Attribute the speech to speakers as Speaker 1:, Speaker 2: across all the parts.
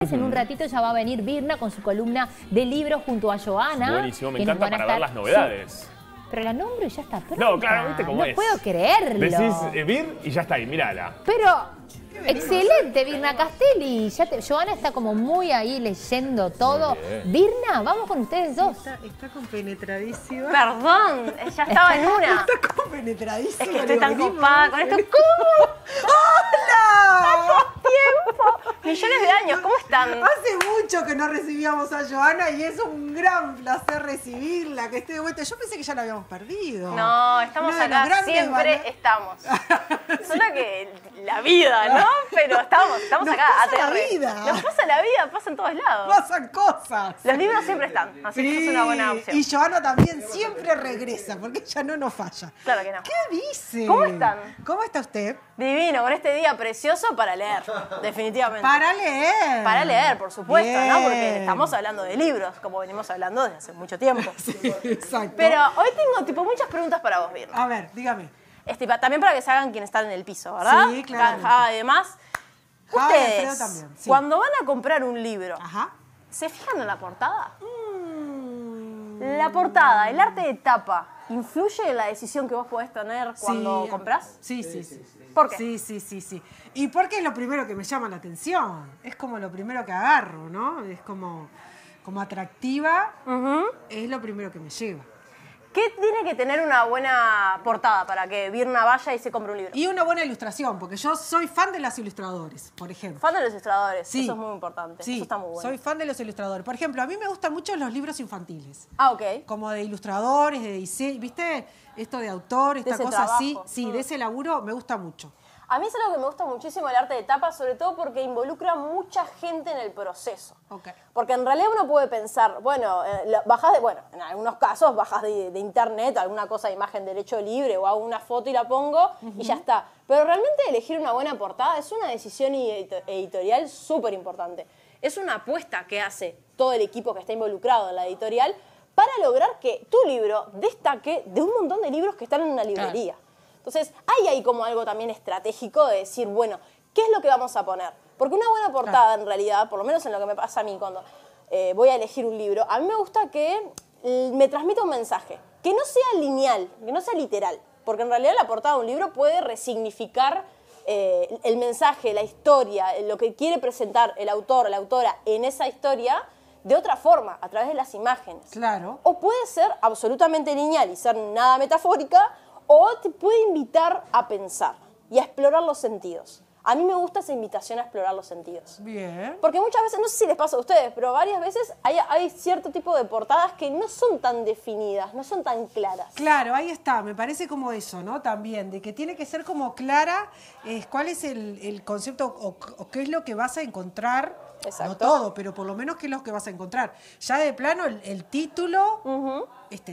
Speaker 1: En un ratito ya va a venir Virna con su columna de libros junto a Joana.
Speaker 2: Buenísimo, me encanta para ver las novedades.
Speaker 1: Sí. Pero la nombro y ya está pronta.
Speaker 2: No, claro, ¿viste cómo es?
Speaker 1: No puedo creerlo.
Speaker 2: Decís Vir y ya está ahí, mírala.
Speaker 1: Pero, excelente, Virna Castelli. Joana está como muy ahí leyendo todo. Virna, vamos con ustedes dos.
Speaker 3: Está compenetradísima.
Speaker 4: Perdón, ya estaba en una.
Speaker 3: Está compenetradísima.
Speaker 4: Es que estoy tan copada con esto. ¿Cómo?
Speaker 3: ¡Hola!
Speaker 4: ¡Tiempo! Millones de años, ¿cómo están?
Speaker 3: Hace mucho que no recibíamos a Joana y es un gran placer recibirla, que esté de vuelta. Yo pensé que ya la habíamos perdido.
Speaker 4: No, estamos acá, siempre estamos. Solo que la vida, ¿no? Pero estamos
Speaker 3: Nos
Speaker 4: acá.
Speaker 3: pasa la vida.
Speaker 4: Nos pasa la vida, pasa en todos lados.
Speaker 3: Pasan cosas.
Speaker 4: Los libros siempre están, así que es una buena opción.
Speaker 3: Y Joana también siempre regresa, porque ella no nos falla.
Speaker 4: Claro que no.
Speaker 3: ¿Qué dice?
Speaker 4: ¿Cómo están?
Speaker 3: ¿Cómo está usted?
Speaker 4: Divino, con este día precioso para leer, definitivamente.
Speaker 3: Para leer.
Speaker 4: Para leer, por supuesto,
Speaker 3: Bien.
Speaker 4: ¿no? Porque estamos hablando de libros, como venimos hablando desde hace mucho tiempo.
Speaker 3: Sí, exacto.
Speaker 4: Pero hoy tengo muchas preguntas para vos, Virna.
Speaker 3: A ver, dígame.
Speaker 4: También para que se hagan quienes están en el piso, ¿verdad?
Speaker 3: Sí, claramente.
Speaker 4: Además,
Speaker 3: Java y
Speaker 4: ustedes,
Speaker 3: Alfredo también, sí.
Speaker 4: cuando van a comprar un libro,
Speaker 3: Ajá.
Speaker 4: ¿se fijan en la portada? La portada, el arte de tapa, ¿influye en la decisión que vos podés tener cuando comprás?
Speaker 3: Sí.
Speaker 4: ¿Por qué?
Speaker 3: Sí. Y porque es lo primero que me llama la atención. Es como lo primero que agarro, ¿no? Es como atractiva. Es lo primero que me lleva.
Speaker 4: ¿Qué tiene que tener una buena portada para que Virna vaya y se compre un libro?
Speaker 3: Y una buena ilustración, porque yo soy fan de los ilustradores, por ejemplo.
Speaker 4: Fan de los ilustradores,
Speaker 3: Sí.
Speaker 4: eso es muy importante.
Speaker 3: Sí,
Speaker 4: Eso está muy bueno.
Speaker 3: soy fan de los ilustradores. Por ejemplo, a mí me gustan mucho los libros infantiles.
Speaker 4: Ah, ok.
Speaker 3: Como de ilustradores, de diseño, ¿viste? Esto de autor, esta
Speaker 4: ese
Speaker 3: cosa así.
Speaker 4: trabajo.
Speaker 3: Sí, de ese laburo me gusta mucho.
Speaker 4: A mí es algo que me gusta muchísimo el arte de tapa, sobre todo porque involucra mucha gente en el proceso.
Speaker 3: Ok.
Speaker 4: Porque en realidad uno puede pensar, bueno, en algunos casos bajas de internet alguna cosa de imagen derecho libre o hago una foto y la pongo y ya está. Pero realmente elegir una buena portada es una decisión editorial súper importante. Es una apuesta que hace todo el equipo que está involucrado en la editorial para lograr que tu libro destaque de un montón de libros que están en una librería. Claro. Entonces, hay ahí como algo también estratégico de decir, bueno, ¿qué es lo que vamos a poner? Porque una buena portada, en realidad, por lo menos en lo que me pasa a mí cuando voy a elegir un libro, a mí me gusta que me transmita un mensaje, que no sea lineal, que no sea literal, porque en realidad la portada de un libro puede resignificar el mensaje, la historia, lo que quiere presentar el autor o la autora en esa historia de otra forma, a través de las imágenes.
Speaker 3: Claro.
Speaker 4: O puede ser absolutamente lineal y ser nada metafórica, o te puede invitar a pensar y a explorar los sentidos. A mí me gusta esa invitación a explorar los sentidos.
Speaker 3: Bien.
Speaker 4: Porque muchas veces, no sé si les pasa a ustedes, pero varias veces hay cierto tipo de portadas que no son tan definidas, no son tan claras.
Speaker 3: Claro, ahí está, me parece como eso, ¿no? También, de que tiene que ser como clara cuál es el concepto o qué es lo que vas a encontrar.
Speaker 4: Exacto.
Speaker 3: No todo, pero por lo menos qué es lo que vas a encontrar. Ya de plano, el título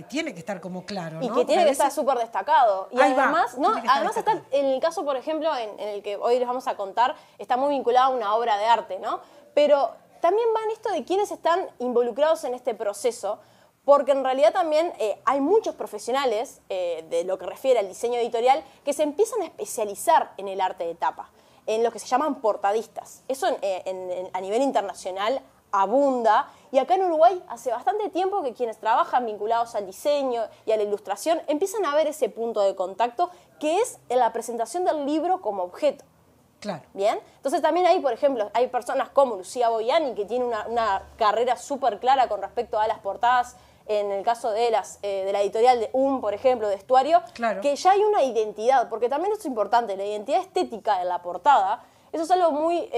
Speaker 3: tiene que estar como claro, ¿no?
Speaker 4: Y que tiene que estar súper destacado. Y
Speaker 3: ahí
Speaker 4: además, ¿no? Además
Speaker 3: está,
Speaker 4: en el caso, por ejemplo, en el que hoy les vamos a contar, está muy vinculado a una obra de arte, ¿no? Pero también va en esto de quiénes están involucrados en este proceso, porque en realidad también hay muchos profesionales de lo que refiere al diseño editorial que se empiezan a especializar en el arte de tapa, en lo que se llaman portadistas. Eso a nivel internacional abunda, y acá en Uruguay hace bastante tiempo que quienes trabajan vinculados al diseño y a la ilustración empiezan a ver ese punto de contacto que es en la presentación del libro como objeto.
Speaker 3: Claro.
Speaker 4: ¿Bien? Entonces también hay, por ejemplo, hay personas como Lucía Boiani que tiene una carrera súper clara con respecto a las portadas, en el caso de la editorial de por ejemplo, de Estuario,
Speaker 3: claro, que
Speaker 4: ya hay una identidad, porque también es importante, la identidad estética en la portada. Eso es algo muy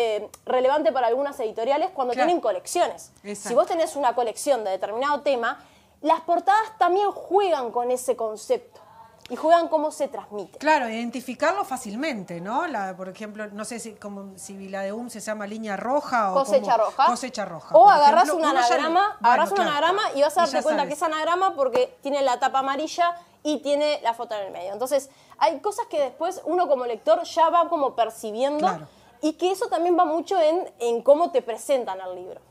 Speaker 4: relevante para algunas editoriales cuando tienen colecciones.
Speaker 3: Exacto.
Speaker 4: Si vos tenés una colección de determinado tema, las portadas también juegan con ese concepto y juegan cómo se transmite.
Speaker 3: Claro, identificarlo fácilmente, ¿no? Por ejemplo, no sé si la de se llama línea roja o
Speaker 4: cosecha roja.
Speaker 3: Cosecha roja.
Speaker 4: O
Speaker 3: por
Speaker 4: agarrás
Speaker 3: ejemplo,
Speaker 4: un anagrama, y vas a darte cuenta
Speaker 3: sabes
Speaker 4: que es anagrama porque tiene la tapa amarilla y tiene la foto en el medio. Entonces, hay cosas que después uno como lector ya va como percibiendo.
Speaker 3: Claro.
Speaker 4: Y que eso también va mucho en cómo te presentan el libro.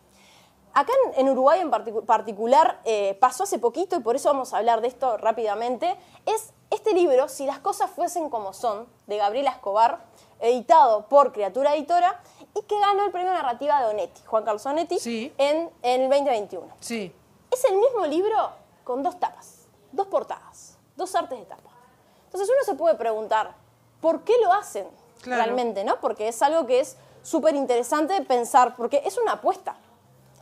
Speaker 4: Acá en Uruguay en particular pasó hace poquito, y por eso vamos a hablar de esto rápidamente, es este libro, Si las cosas fuesen como son, de Gabriela Escobar, editado por Criatura Editora, y que ganó el premio de narrativa de Onetti, Juan Carlos Onetti,
Speaker 3: Sí.
Speaker 4: en el 2021.
Speaker 3: Sí.
Speaker 4: Es el mismo libro con 2 tapas, 2 portadas, 2 artes de tapa. Entonces uno se puede preguntar, ¿por qué lo hacen realmente, no? Porque es algo que es súper interesante pensar, porque es una apuesta.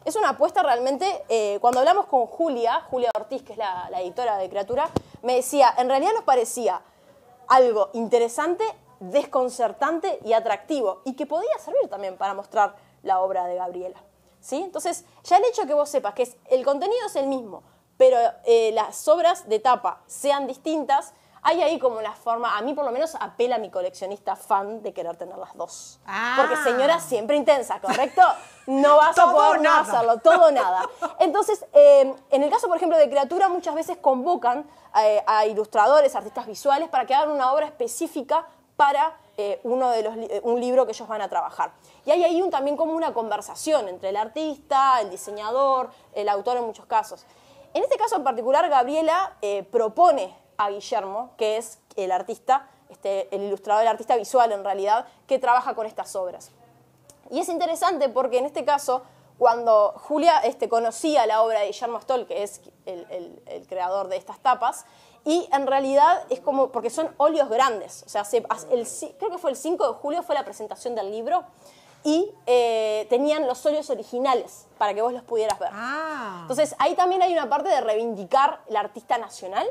Speaker 4: Es una apuesta realmente. Cuando hablamos con Julia Ortiz, que es la editora de Criatura, me decía, en realidad nos parecía algo interesante, desconcertante y atractivo, y que podía servir también para mostrar la obra de Gabriela, ¿sí? Entonces, ya el hecho que vos sepas que el contenido es el mismo, pero las obras de tapa sean distintas, hay ahí como una forma, a mí por lo menos apela a mi coleccionista fan de querer tener las 2.
Speaker 3: Ah.
Speaker 4: Porque señora siempre intensa, ¿correcto? No vas a
Speaker 3: Todo
Speaker 4: poder
Speaker 3: o
Speaker 4: no
Speaker 3: nada.
Speaker 4: hacerlo, todo o nada. Entonces, en el caso, por ejemplo, de Criatura, muchas veces convocan a ilustradores, artistas visuales, para que hagan una obra específica para un libro que ellos van a trabajar. Y hay ahí también como una conversación entre el artista, el diseñador, el autor en muchos casos. En este caso en particular, Gabriela propone a Guillermo, que es el artista, el ilustrador, el artista visual en realidad, que trabaja con estas obras. Y es interesante porque en este caso, cuando Julia conocía la obra de Guillermo Stoll, que es el creador de estas tapas, y en realidad es como, porque son óleos grandes, o sea, creo que fue el 5 de julio, fue la presentación del libro, y tenían los óleos originales para que vos los pudieras ver.
Speaker 3: Ah.
Speaker 4: Entonces, ahí también hay una parte de reivindicar el artista nacional,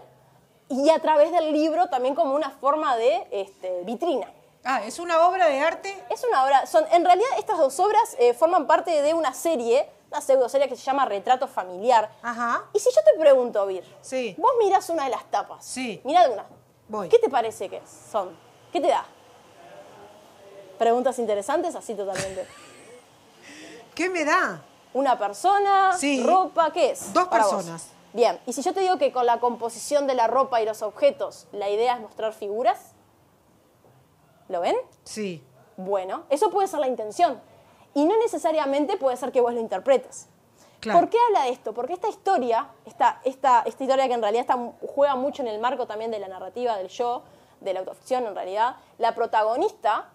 Speaker 4: y a través del libro también como una forma de vitrina.
Speaker 3: Ah, es una obra de arte.
Speaker 4: Es una obra, en realidad estas 2 obras forman parte de una serie, una pseudoserie que se llama Retrato Familiar.
Speaker 3: Ajá.
Speaker 4: Y si yo te pregunto, Vir,
Speaker 3: Sí.
Speaker 4: vos mirás una de las tapas,
Speaker 3: Sí.
Speaker 4: mirá de una,
Speaker 3: Voy.
Speaker 4: ¿qué te parece que son? ¿Qué te da? Preguntas interesantes, así totalmente.
Speaker 3: ¿Qué me da?
Speaker 4: Una persona,
Speaker 3: Sí.
Speaker 4: ropa, ¿qué es?
Speaker 3: 2
Speaker 4: para vos?
Speaker 3: personas.
Speaker 4: Bien, y si yo te digo que con la composición de la ropa y los objetos, la idea es mostrar figuras, ¿lo ven?
Speaker 3: Sí.
Speaker 4: Bueno, eso puede ser la intención. Y no necesariamente puede ser que vos lo interpretes.
Speaker 3: Claro.
Speaker 4: ¿Por qué habla de esto? Porque esta historia, esta historia que en realidad juega mucho en el marco también de la narrativa del yo, de la autoficción en realidad, la protagonista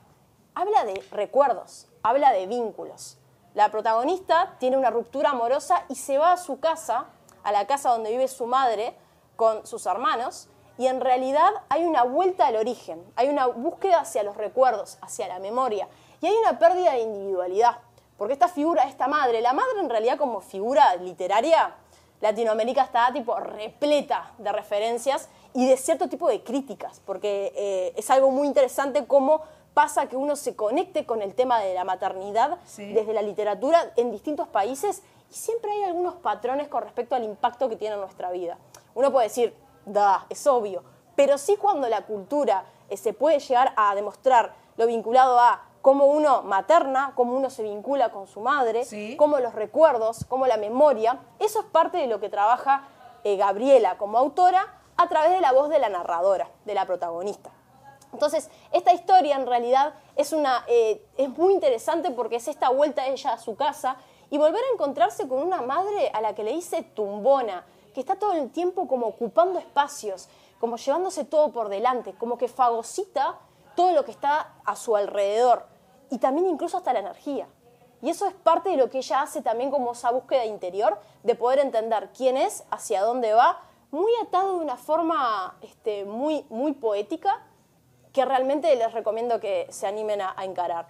Speaker 4: habla de recuerdos, habla de vínculos. La protagonista tiene una ruptura amorosa y se va a su casa, a la casa donde vive su madre, con sus hermanos, y en realidad hay una vuelta al origen, hay una búsqueda hacia los recuerdos, hacia la memoria, y hay una pérdida de individualidad, porque esta figura, esta madre, la madre en realidad como figura literaria, Latinoamérica está tipo repleta de referencias y de cierto tipo de críticas, porque es algo muy interesante cómo pasa que uno se conecte con el tema de la maternidad desde la literatura en distintos países y siempre hay algunos patrones con respecto al impacto que tiene en nuestra vida. Uno puede decir, es obvio, pero sí cuando la cultura se puede llegar a demostrar lo vinculado a cómo uno materna, cómo uno se vincula con su madre, cómo los recuerdos, cómo la memoria, eso es parte de lo que trabaja Gabriela como autora a través de la voz de la narradora, de la protagonista. Entonces, esta historia en realidad es muy interesante porque es esta vuelta de ella a su casa y volver a encontrarse con una madre a la que le dice tumbona, que está todo el tiempo como ocupando espacios, como llevándose todo por delante, como que fagocita todo lo que está a su alrededor y también incluso hasta la energía. Y eso es parte de lo que ella hace también como esa búsqueda interior de poder entender quién es, hacia dónde va, muy atado de una forma muy, muy poética, que realmente les recomiendo que se animen a encarar.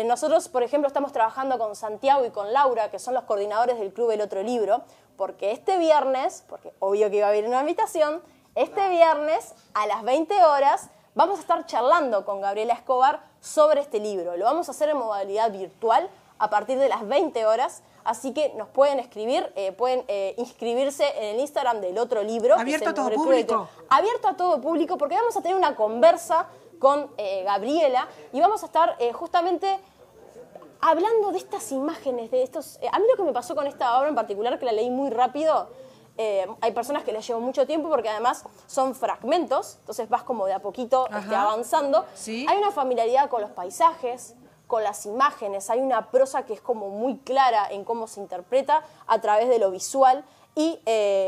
Speaker 4: Nosotros, por ejemplo, estamos trabajando con Santiago y con Laura, que son los coordinadores del Club El Otro Libro, porque este viernes, porque obvio que iba a haber una invitación, este viernes a las 20 horas vamos a estar charlando con Gabriela Escobar sobre este libro. Lo vamos a hacer en modalidad virtual a partir de las 20 horas, así que nos pueden escribir, pueden inscribirse en el Instagram del Otro Libro.
Speaker 3: ¿Abierto a todo público?
Speaker 4: Abierto a todo público, porque vamos a tener una conversa con Gabriela y vamos a estar justamente hablando de estas imágenes, de estos... a mí lo que me pasó con esta obra en particular, que la leí muy rápido, hay personas que les llevo mucho tiempo porque además son fragmentos, entonces vas como de a poquito avanzando.
Speaker 3: ¿Sí?
Speaker 4: Hay una familiaridad con los paisajes, con las imágenes, hay una prosa que es como muy clara en cómo se interpreta a través de lo visual. Y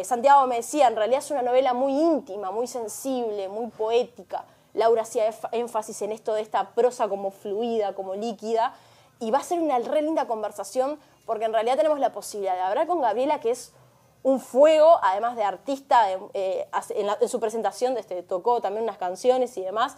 Speaker 4: Santiago me decía, en realidad es una novela muy íntima, muy sensible, muy poética. Laura hacía énfasis en esto de esta prosa como fluida, como líquida. y va a ser una re linda conversación porque en realidad tenemos la posibilidad de hablar con Gabriela, que es un fuego, además de artista, en su presentación tocó también unas canciones y demás.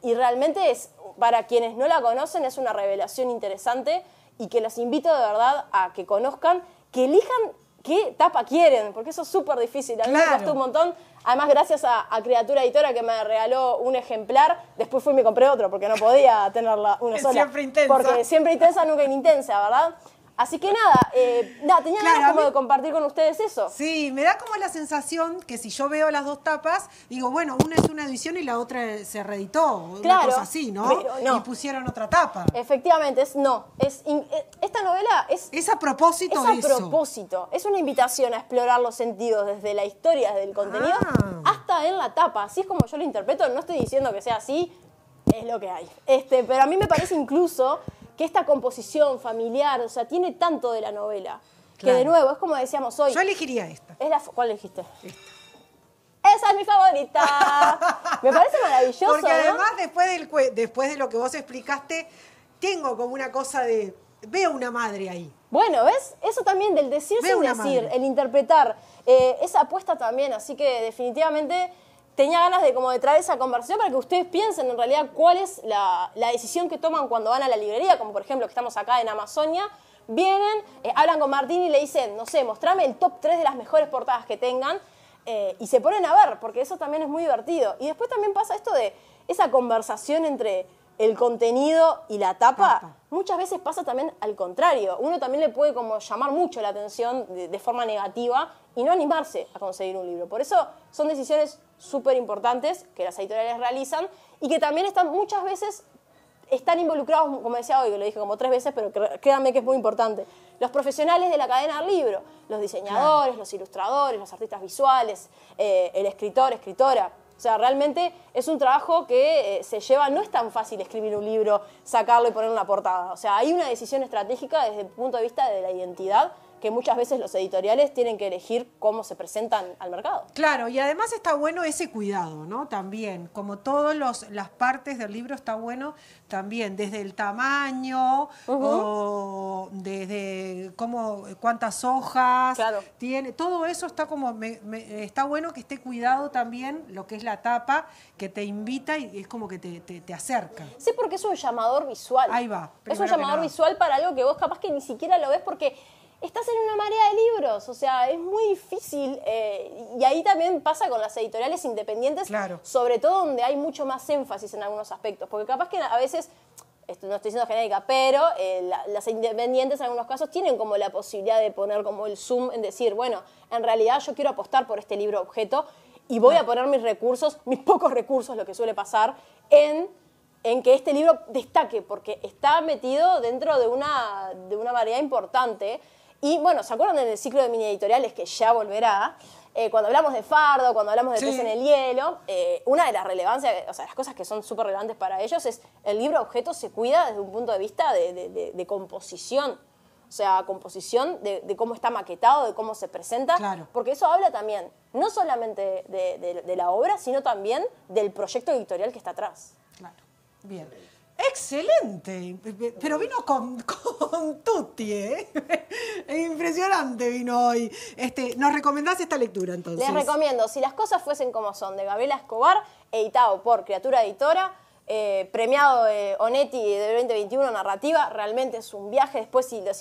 Speaker 4: Y realmente es, para quienes no la conocen, es una revelación interesante y que los invito de verdad a que conozcan, que elijan qué tapa quieren, porque eso es súper difícil. A mí me costó un montón. Además, gracias a Criatura Editora, que me regaló un ejemplar, después fui y me compré otro, porque no podía tenerla una sola.
Speaker 3: Siempre intensa.
Speaker 4: Porque siempre intensa, nunca inintensa, ¿verdad? Así que nada, tenía ganas como de compartir con ustedes eso.
Speaker 3: Sí, me da como la sensación que si yo veo las dos tapas, digo, bueno, una es una edición y la otra se reeditó, una cosa así, ¿no?
Speaker 4: Pero no.
Speaker 3: Y pusieron otra tapa.
Speaker 4: Efectivamente, esta novela
Speaker 3: Es a propósito
Speaker 4: es a propósito, es una invitación a explorar los sentidos desde la historia, desde el contenido, hasta en la tapa. Así es como yo lo interpreto, no estoy diciendo que sea así, es lo que hay. Pero a mí me parece incluso que esta composición familiar, o sea, tiene tanto de la novela, que de nuevo, es como decíamos hoy.
Speaker 3: Yo elegiría esta.
Speaker 4: ¿Cuál elegiste?
Speaker 3: Esta.
Speaker 4: Esa es mi favorita. Me parece maravilloso,
Speaker 3: porque además,
Speaker 4: ¿no?
Speaker 3: después de lo que vos explicaste, tengo como una cosa de, veo una madre ahí.
Speaker 4: Bueno, ¿ves? Eso también del decir sin decir, el interpretar, esa apuesta también, así que definitivamente tenía ganas de traer esa conversación para que ustedes piensen en realidad cuál es la decisión que toman cuando van a la librería, como por ejemplo que estamos acá en Amazonia, vienen, hablan con Martín y le dicen, no sé, mostrame el top 3 de las mejores portadas que tengan, y se ponen a ver, porque eso también es muy divertido. Y después también pasa esto de esa conversación entre el contenido y la tapa. Muchas veces pasa también al contrario. Uno también le puede como llamar mucho la atención de forma negativa y no animarse a conseguir un libro. Por eso son decisiones súper importantes que las editoriales realizan y que también muchas veces están involucrados, como decía hoy, que lo dije como 3 veces, pero créanme que es muy importante, los profesionales de la cadena del libro, los diseñadores, los ilustradores, los artistas visuales, el escritor, escritora. O sea, realmente es un trabajo que se lleva, no es tan fácil escribir un libro, sacarlo y poner una portada. O sea, hay una decisión estratégica desde el punto de vista de la identidad que muchas veces los editoriales tienen que elegir cómo se presentan al mercado.
Speaker 3: Claro, y además está bueno ese cuidado, ¿no? También, como todas las partes del libro está bueno también, desde el tamaño, o desde cuántas hojas tiene, todo eso está como, está bueno que esté cuidado también lo que es la tapa, que te invita y es como que te acerca.
Speaker 4: Sí, porque es un llamador visual.
Speaker 3: Ahí va.
Speaker 4: Es un llamador visual para algo que vos capaz que ni siquiera lo ves porque estás en una marea de libros, o sea, es muy difícil. Y ahí también pasa con las editoriales independientes, sobre todo donde hay mucho más énfasis en algunos aspectos, porque capaz que a veces, esto no estoy siendo genérica, pero las independientes en algunos casos tienen como la posibilidad de poner como el zoom en decir, bueno, en realidad yo quiero apostar por este libro objeto y voy a poner mis recursos, mis pocos recursos, lo que suele pasar, en que este libro destaque, porque está metido dentro de una variedad importante. Y bueno, ¿se acuerdan del ciclo de mini editoriales que ya volverá? Cuando hablamos de Fardo, cuando hablamos de Pez en el Hielo, una de las relevancias, o sea, las cosas que son súper relevantes para ellos es el libro objeto se cuida desde un punto de vista de composición. O sea, composición de cómo está maquetado, de cómo se presenta. Porque eso habla también, no solamente de la obra, sino también del proyecto editorial que está atrás.
Speaker 3: Claro, bien. ¡Excelente! Pero vino con tutti, ¿eh? Impresionante vino hoy. ¿Nos recomendás esta lectura, entonces?
Speaker 4: Les recomiendo Si las cosas fuesen como son, de Gabriela Escobar, editado por Criatura Editora, premiado Onetti del 2021, narrativa. Realmente es un viaje. Después, si los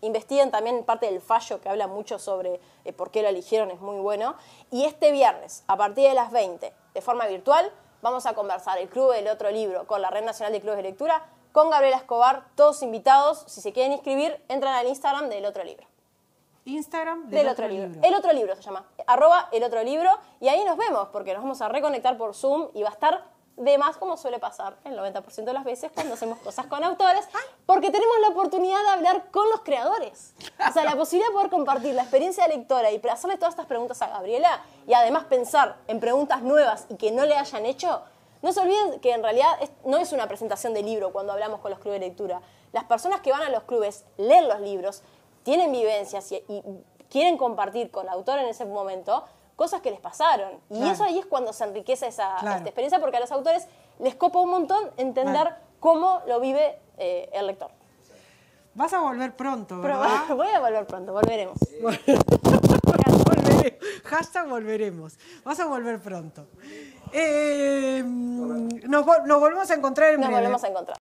Speaker 4: investiguen también parte del fallo, que habla mucho sobre por qué lo eligieron, es muy bueno. Y este viernes, a partir de las 20, de forma virtual, vamos a conversar el Club del Otro Libro con la Red Nacional de Clubes de Lectura, con Gabriela Escobar, todos invitados. Si se quieren inscribir, entran al Instagram del Otro Libro.
Speaker 3: Instagram del Otro Libro.
Speaker 4: El Otro Libro se llama, @elotro_libro, y ahí nos vemos, porque nos vamos a reconectar por Zoom y va a estar de más, como suele pasar el 90% de las veces cuando hacemos cosas con autores, porque tenemos la oportunidad de hablar con los creadores. O sea, la posibilidad de poder compartir la experiencia de lectora y hacerle todas estas preguntas a Gabriela y además pensar en preguntas nuevas y que no le hayan hecho. No se olviden que en realidad no es una presentación de libro cuando hablamos con los clubes de lectura. Las personas que van a los clubes leen los libros, tienen vivencias y quieren compartir con el autor en ese momento cosas que les pasaron. Y eso ahí es cuando se enriquece esta experiencia, porque a los autores les copa un montón entender cómo lo vive el lector.
Speaker 3: Vas a volver pronto,
Speaker 4: Pero
Speaker 3: ¿verdad?
Speaker 4: voy a volver pronto, volveremos.
Speaker 3: Hashtag volveremos. Vas a volver pronto. Nos volvemos a encontrar en
Speaker 4: Nos
Speaker 3: breve.
Speaker 4: volvemos a encontrar.